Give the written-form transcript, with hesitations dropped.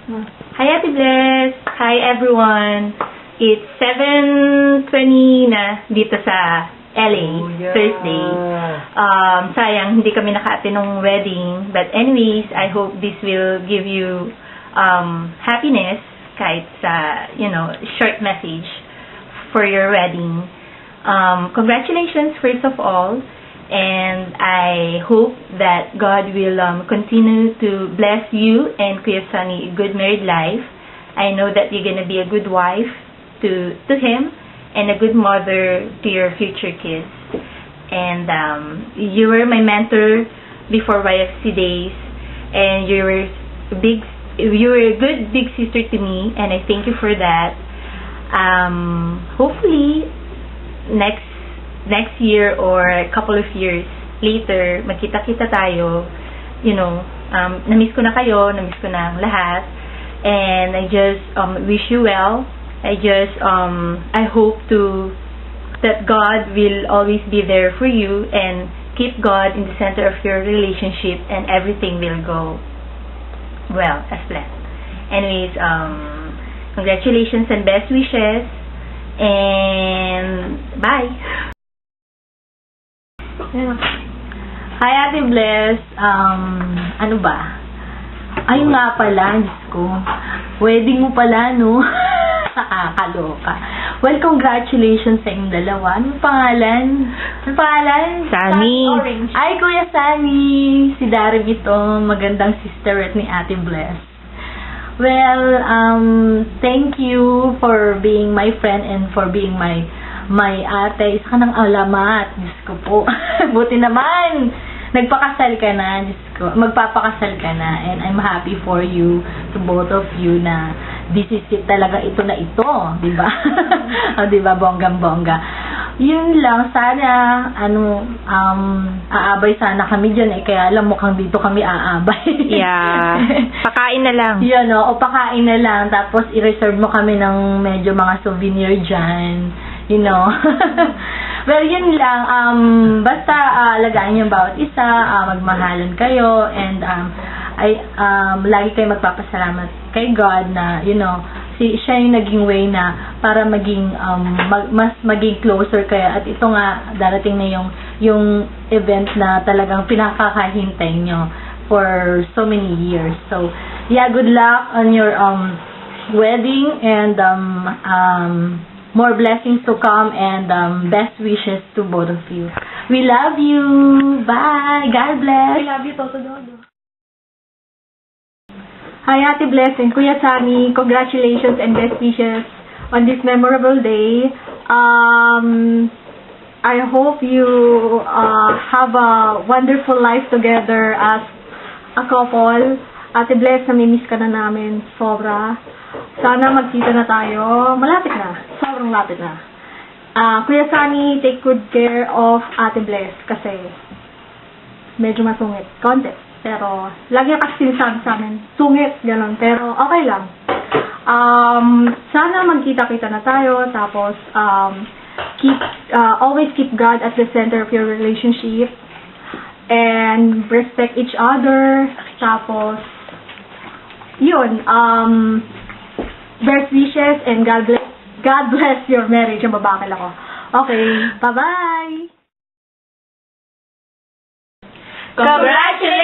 Hi, Ate Bless! Hi, everyone! It's 7:20 na dito sa LA, Thursday. Sayang, hindi kami naka-attend ng wedding. But anyways, I hope this will give you happiness kahit sa, short message for your wedding. Congratulations, first of all. And I hope that God will continue to bless you and Kuya Sunny a good married life. I know that you're gonna be a good wife to him and a good mother to your future kids. And you were my mentor before YFC days, and you were a good big sister to me, and I thank you for that. Hopefully next year or a couple of years later, magkita-kita tayo. Na-miss ko na kayo, na-miss ko na ang lahat. And I just wish you well. I hope that God will always be there for you and keep God in the center of your relationship, and everything will go well as planned. Anyways, congratulations and best wishes. And bye! Hi, Ate Bless. Ano ba? Ayun nga pala, Diyos ko. Wedding mo pala, no? Kaloka. Well, congratulations sa inyong dalawa. Anong pangalan? Sunny. Ay, Kuya Sunny. Si Darim ito. Magandang sister ni Ate Bless. Well, thank you for being my friend and for being my ate. Isa ka ng alamat. Diyos ko po. Buti naman. Nagpakasal ka na. Diyos ko. Magpapakasal ka na. And I'm happy for you, to both of you, na this is it talaga, ito na ito. Diba? O, diba? Bonggang-bongga. Yun lang. Sana, aabay sana kami dyan. Kaya alam, mukhang dito kami aabay. Yeah. Pakain na lang. Yun, o pakain na lang. Tapos, i-reserve mo kami ng medyo mga souvenir dyan. Well, yun lang. Basta, alagaan yung bawat isa. Magmahalan kayo. And, lagi kayo magpapasalamat kay God na, siya yung naging way na para maging, mas maging closer kayo. At ito nga, darating na yung event na talagang pinakakahintay nyo for so many years. So, yeah, good luck on your wedding, and more blessings to come, and best wishes to both of you. We love you. Bye. God bless. I love you, Toto Dodo. Hi, Ate Bless and Kuya Sunny. Congratulations and best wishes on this memorable day. I hope you have a wonderful life together as a couple. Ate Bless, namimiss ka na namin. Sobra. Sana magkita na tayo. Malapit na. Sobrang lapit na. Kuya Sunny, take good care of Ate Bless kasi medyo masungit. Konti. Pero, lagi kasi sinasabi sa amin, sungit, gano'n. Pero, okay lang. Sana magkita-kita na tayo. Tapos, always keep God at the center of your relationship. And respect each other. Tapos, yun, best wishes and God bless your marriage. Ang babakil ako. Okay, bye-bye! Congratulations!